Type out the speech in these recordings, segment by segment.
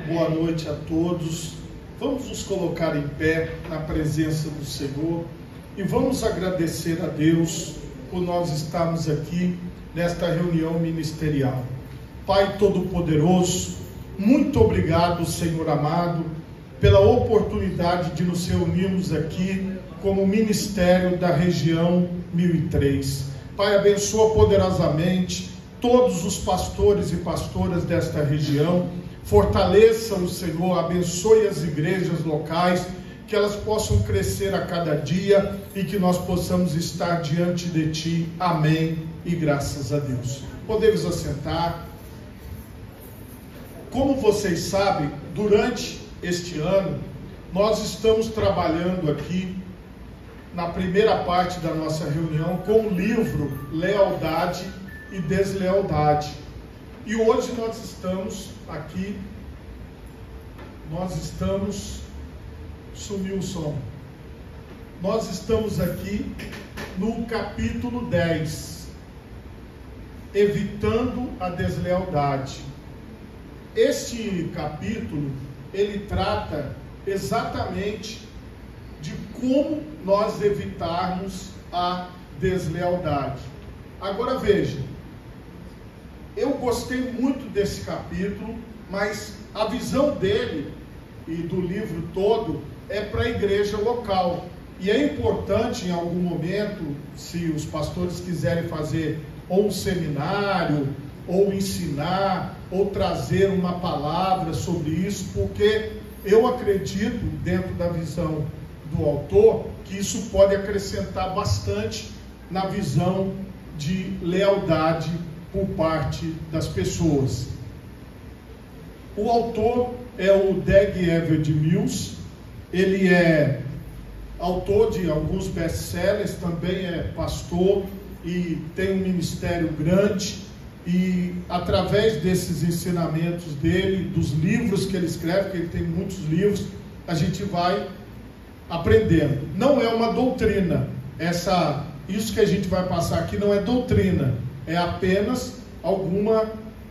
Boa noite a todos. Vamos nos colocar em pé na presença do Senhor e vamos agradecer a Deus por nós estarmos aqui nesta reunião ministerial. Pai Todo-Poderoso, muito obrigado, Senhor amado, pela oportunidade de nos reunirmos aqui como ministério da região 1003. Pai, abençoa poderosamente todos os pastores e pastoras desta região. Fortaleçam o Senhor, abençoe as igrejas locais, que elas possam crescer a cada dia e que nós possamos estar diante de Ti. Amém e graças a Deus. Podemos assentar. Como vocês sabem, durante este ano, nós estamos trabalhando aqui na primeira parte da nossa reunião com o livro Lealdade e Deslealdade. E hoje nós estamos aqui, sumiu o som, nós estamos aqui no capítulo 10, evitando a deslealdade. Este capítulo, ele trata exatamente de como nós evitarmos a deslealdade. Agora veja, eu gostei muito desse capítulo, mas a visão dele e do livro todo é para a igreja local. E é importante em algum momento, se os pastores quiserem fazer ou um seminário, ou ensinar, ou trazer uma palavra sobre isso, porque eu acredito, dentro da visão do autor, que isso pode acrescentar bastante na visão de lealdade por parte das pessoas. O autor é o Dag Heward-Mills. Ele é autor de alguns best-sellers, também é pastor e tem um ministério grande, e através desses ensinamentos dele, dos livros que ele escreve, que ele tem muitos livros, a gente vai aprendendo. Não é uma doutrina, isso que a gente vai passar aqui não é doutrina, é apenas alguma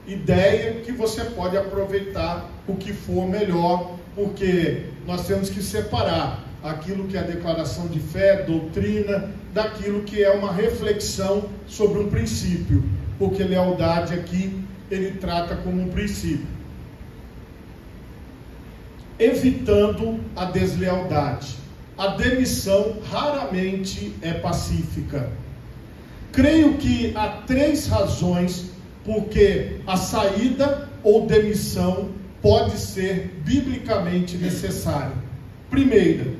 ideia que você pode aproveitar o que for melhor, porque nós temos que separar aquilo que é a declaração de fé, doutrina, daquilo que é uma reflexão sobre um princípio, porque lealdade aqui ele trata como um princípio. Evitando a deslealdade. A demissão raramente é pacífica. Creio que há 3 razões porque a saída ou demissão pode ser biblicamente necessária. Primeira,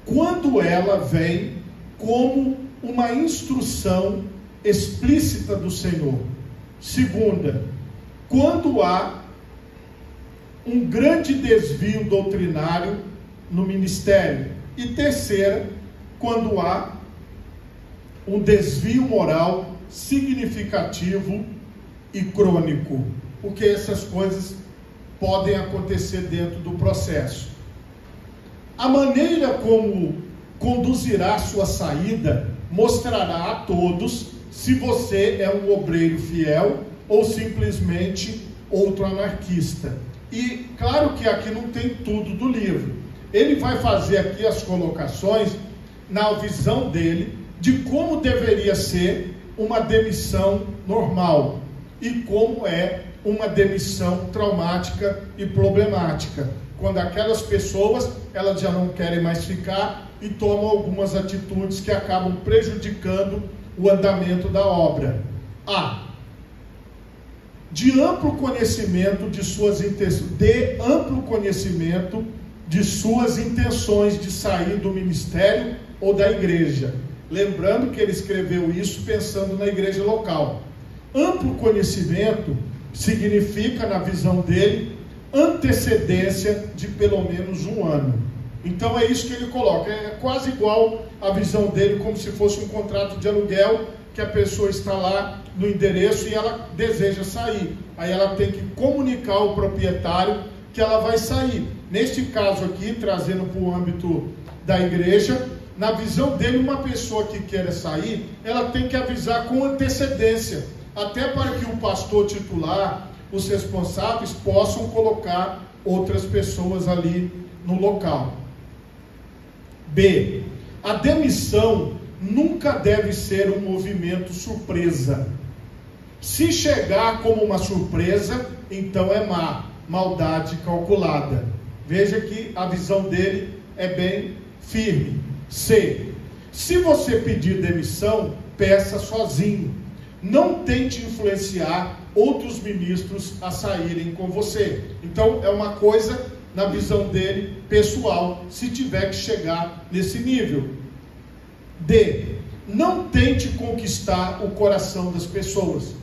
quando ela vem como uma instrução explícita do Senhor. Segunda, quando há um grande desvio doutrinário no ministério. E terceira, quando há um desvio moral significativo e crônico, porque essas coisas podem acontecer dentro do processo. A maneira como conduzirá a sua saída mostrará a todos se você é um obreiro fiel ou simplesmente outro anarquista. E claro que aqui não tem tudo do livro. Ele vai fazer aqui as colocações na visão dele de como deveria ser uma demissão normal e como é uma demissão traumática e problemática, quando aquelas pessoas elas já não querem mais ficar e tomam algumas atitudes que acabam prejudicando o andamento da obra. De amplo conhecimento de suas intenções de sair do ministério ou da igreja. Lembrando que ele escreveu isso pensando na igreja local. Amplo conhecimento significa, na visão dele, antecedência de pelo menos 1 ano. Então é isso que ele coloca. É quase igual a visão dele, como se fosse um contrato de aluguel, que a pessoa está lá no endereço e ela deseja sair. Aí ela tem que comunicar ao proprietário que ela vai sair. Neste caso aqui, trazendo para o âmbito da igreja, na visão dele, uma pessoa que quer sair, ela tem que avisar com antecedência, até para que o pastor titular, os responsáveis possam colocar outras pessoas ali no local. B. A demissão nunca deve ser um movimento surpresa. Se chegar como uma surpresa, então é maldade calculada. Veja que a visão dele é bem firme. C. Se você pedir demissão, peça sozinho. Não tente influenciar outros ministros a saírem com você. Então é uma coisa, na visão dele, pessoal, se tiver que chegar nesse nível. D. Não tente conquistar o coração das pessoas.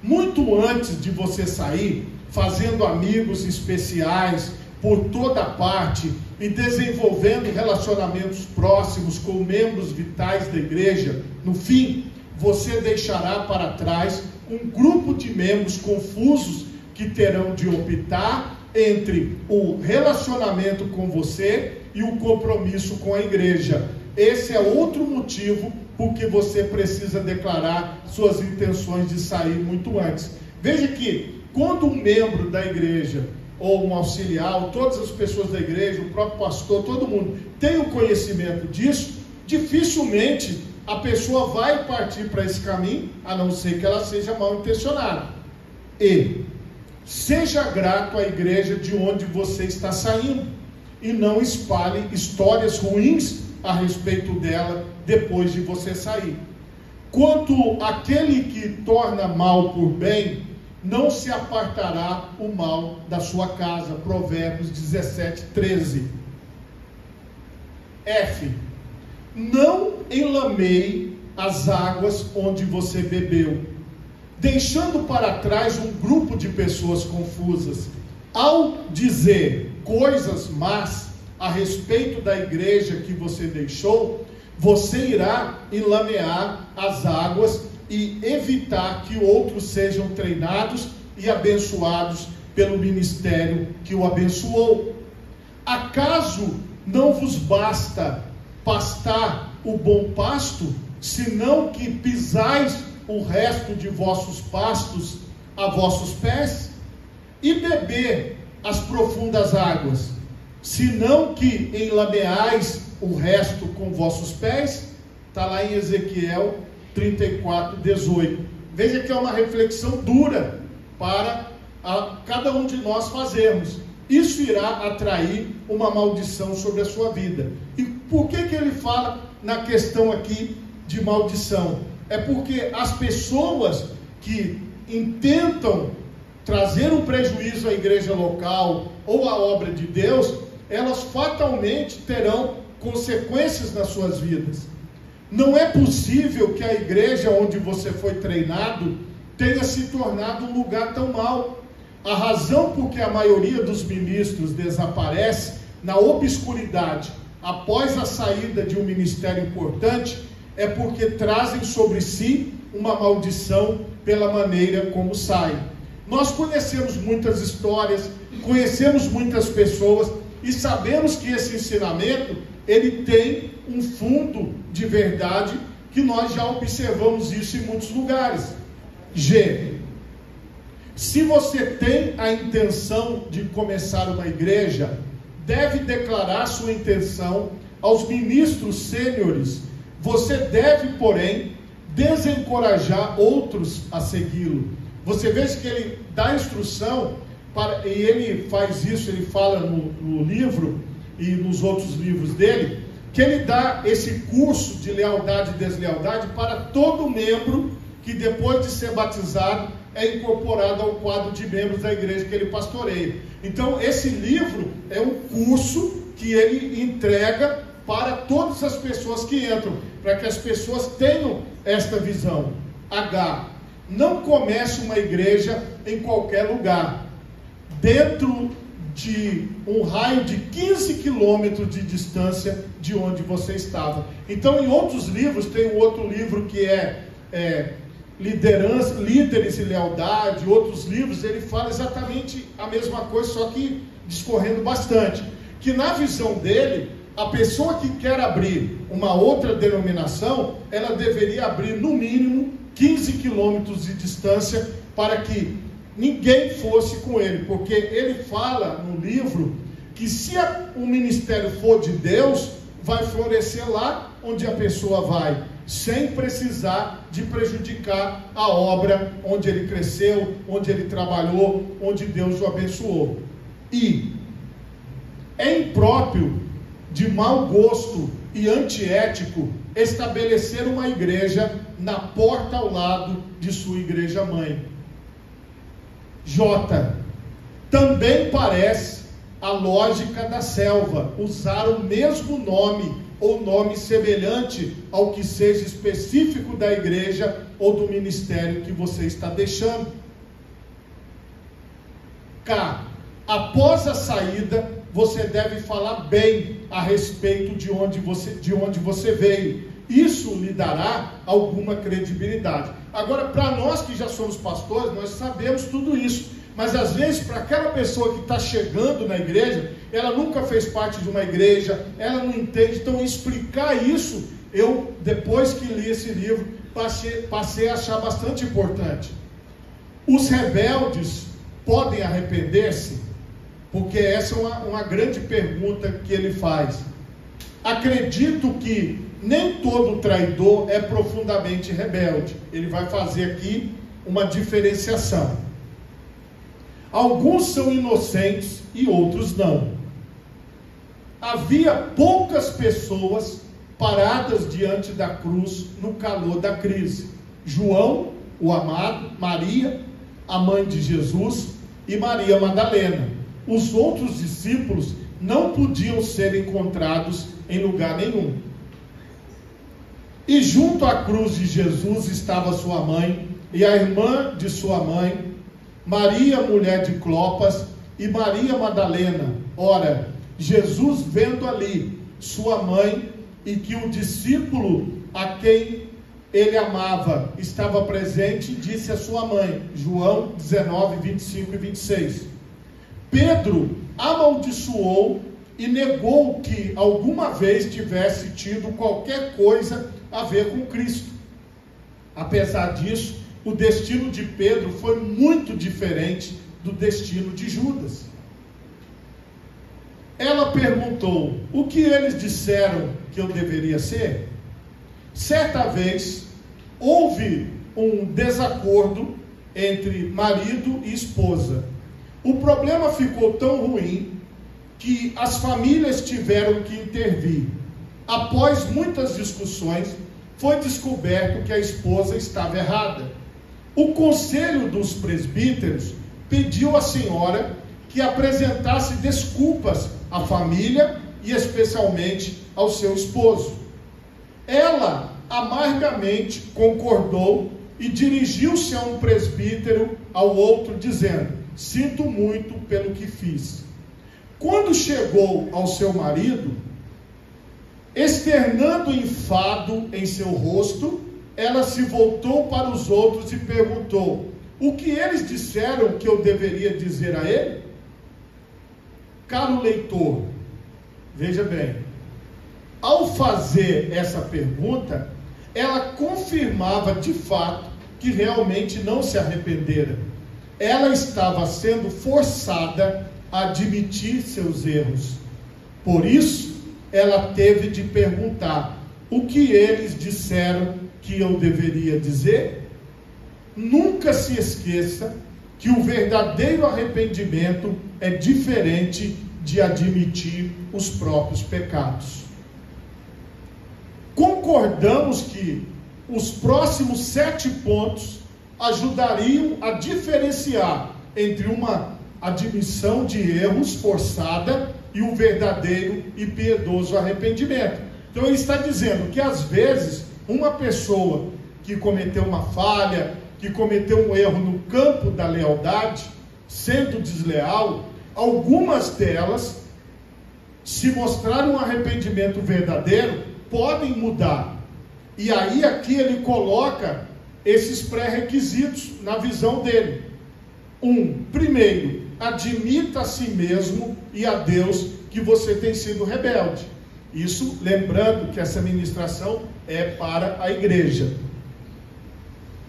Muito antes de você sair, fazendo amigos especiais por toda parte e desenvolvendo relacionamentos próximos com membros vitais da igreja, no fim, você deixará para trás um grupo de membros confusos que terão de optar entre o relacionamento com você e o compromisso com a igreja. Esse é outro motivo porque você precisa declarar suas intenções de sair muito antes. Veja que quando um membro da igreja, ou um auxiliar, todas as pessoas da igreja, o próprio pastor, todo mundo tem o conhecimento disso, dificilmente a pessoa vai partir para esse caminho, a não ser que ela seja mal intencionada. E seja grato à igreja de onde você está saindo, e não espalhe histórias ruins a respeito dela depois de você sair. Quanto àquele que torna mal por bem, não se apartará o mal da sua casa. Provérbios 17:13. F. Não enlameie as águas onde você bebeu, deixando para trás um grupo de pessoas confusas. Ao dizer coisas más a respeito da igreja que você deixou, você irá enlamear as águas e evitar que outros sejam treinados e abençoados pelo ministério que o abençoou. Acaso não vos basta pastar o bom pasto, senão que pisais o resto de vossos pastos a vossos pés? E beber as profundas águas, senão que enlameais o resto com vossos pés? Está lá em Ezequiel 34:18. Veja que é uma reflexão dura para cada um de nós fazermos. Isso irá atrair uma maldição sobre a sua vida. E por que ele fala na questão aqui de maldição? É porque as pessoas que intentam trazer um prejuízo à igreja local ou à obra de Deus, elas fatalmente terão consequências nas suas vidas. Não é possível que a igreja onde você foi treinado tenha se tornado um lugar tão mau. A razão por que a maioria dos ministros desaparece na obscuridade após a saída de um ministério importante é porque trazem sobre si uma maldição pela maneira como saem. Nós conhecemos muitas histórias, conhecemos muitas pessoas e sabemos que esse ensinamento ele tem um fundo de verdade, que nós já observamos isso em muitos lugares. G. Se você tem a intenção de começar uma igreja, deve declarar sua intenção aos ministros sêniores. Você deve, porém, desencorajar outros a segui-lo. Você vê que ele dá instrução, e ele faz isso, ele fala no livro e nos outros livros dele, que ele dá esse curso de lealdade e deslealdade para todo membro que depois de ser batizado é incorporado ao quadro de membros da igreja que ele pastoreia. Então esse livro é um curso que ele entrega para todas as pessoas que entram, para que as pessoas tenham esta visão. H. Não comece uma igreja em qualquer lugar, dentro de um raio de 15 quilômetros de distância de onde você estava. Então, em outros livros, tem um outro livro que é Liderança, Líderes e Lealdade, outros livros, ele fala exatamente a mesma coisa, só que discorrendo bastante. Que na visão dele, a pessoa que quer abrir uma outra denominação, ela deveria abrir no mínimo 15 quilômetros de distância, para que ninguém fosse com ele, porque ele fala no livro que se o ministério for de Deus, vai florescer lá onde a pessoa vai, sem precisar de prejudicar a obra onde ele cresceu, onde ele trabalhou, onde Deus o abençoou. E é impróprio, de mau gosto e antiético estabelecer uma igreja na porta ao lado de sua igreja mãe. J. Também parece a lógica da selva usar o mesmo nome ou nome semelhante ao que seja específico da igreja ou do ministério que você está deixando. K. Após a saída, você deve falar bem a respeito de onde você veio. Isso lhe dará alguma credibilidade. Agora, para nós que já somos pastores, nós sabemos tudo isso. Mas às vezes, para aquela pessoa que está chegando na igreja, ela nunca fez parte de uma igreja, ela não entende. Então, explicar isso, eu, depois que li esse livro, passei a achar bastante importante. Os rebeldes podem arrepender-se? Porque essa é uma grande pergunta que ele faz. Acredito que nem todo traidor é profundamente rebelde. Ele vai fazer aqui uma diferenciação. Alguns são inocentes e outros não. Havia poucas pessoas paradas diante da cruz no calor da crise. João, o amado, Maria, a mãe de Jesus, e Maria Madalena. Os outros discípulos não podiam ser encontrados em lugar nenhum. E junto à cruz de Jesus estava sua mãe e a irmã de sua mãe, Maria, mulher de Clopas, e Maria Madalena. Ora, Jesus, vendo ali sua mãe e que o discípulo a quem ele amava estava presente, disse à sua mãe, João 19, 25 e 26. Pedro amaldiçoou e negou que alguma vez tivesse tido qualquer coisa a ver com Cristo. Apesar disso, o destino de Pedro foi muito diferente do destino de Judas. Ela perguntou: o que eles disseram que eu deveria ser? Certa vez, houve um desacordo entre marido e esposa. O problema ficou tão ruim que as famílias tiveram que intervir. Após muitas discussões, foi descoberto que a esposa estava errada. O conselho dos presbíteros pediu à senhora que apresentasse desculpas à família e especialmente ao seu esposo. Ela amargamente concordou e dirigiu-se a um presbítero, ao outro, dizendo: sinto muito pelo que fiz. Quando chegou ao seu marido, externando enfado em seu rosto, ela se voltou para os outros e perguntou: o que eles disseram que eu deveria dizer a ele? Caro leitor, veja bem, ao fazer essa pergunta, ela confirmava de fato que realmente não se arrependera. Ela estava sendo forçada a admitir seus erros. Por isso, ela teve de perguntar: o que eles disseram que eu deveria dizer? Nunca se esqueça que o verdadeiro arrependimento é diferente de admitir os próprios pecados. Concordamos que os próximos 7 pontos ajudariam a diferenciar entre uma admissão de erros forçada e um verdadeiro e piedoso arrependimento. Então ele está dizendo que às vezes uma pessoa que cometeu uma falha, que cometeu um erro no campo da lealdade, sendo desleal, algumas delas, se mostrarem um arrependimento verdadeiro, podem mudar. E aí aqui ele coloca esses pré-requisitos na visão dele. Primeiro, admita a si mesmo e a Deus que você tem sido rebelde. Isso, lembrando que essa ministração é para a igreja.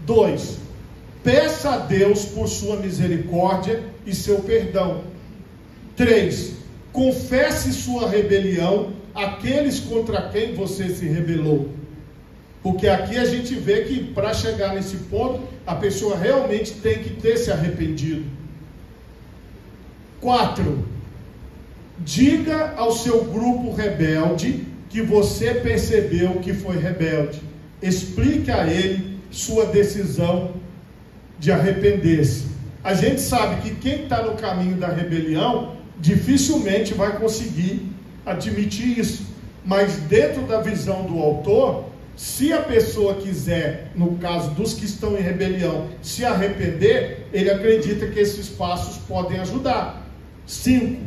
2, peça a Deus por sua misericórdia e seu perdão. 3. Confesse sua rebelião àqueles contra quem você se rebelou. Porque aqui a gente vê que para chegar nesse ponto, a pessoa realmente tem que ter se arrependido. 4. Diga ao seu grupo rebelde que você percebeu que foi rebelde. Explique a ele sua decisão de arrepender-se. A gente sabe que quem está no caminho da rebelião dificilmente vai conseguir admitir isso. Mas dentro da visão do autor, se a pessoa quiser, no caso dos que estão em rebelião, se arrepender, ele acredita que esses passos podem ajudar. 5.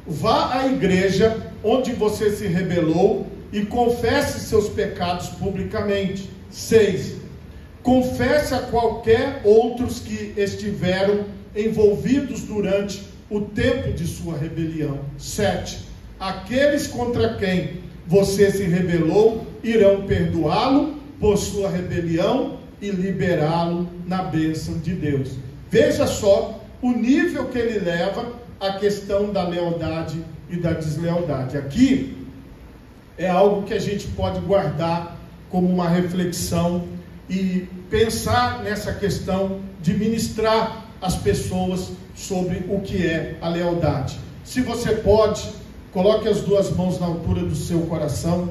Vá à igreja onde você se rebelou e confesse seus pecados publicamente. 6. Confesse a qualquer outros que estiveram envolvidos durante o tempo de sua rebelião. 7. Aqueles contra quem você se rebelou irão perdoá-lo por sua rebelião e liberá-lo na bênção de Deus. Veja só o nível que ele leva à questão da lealdade e da deslealdade. Aqui é algo que a gente pode guardar como uma reflexão e pensar nessa questão de ministrar as pessoas sobre o que é a lealdade. Se você pode, coloque as duas mãos na altura do seu coração.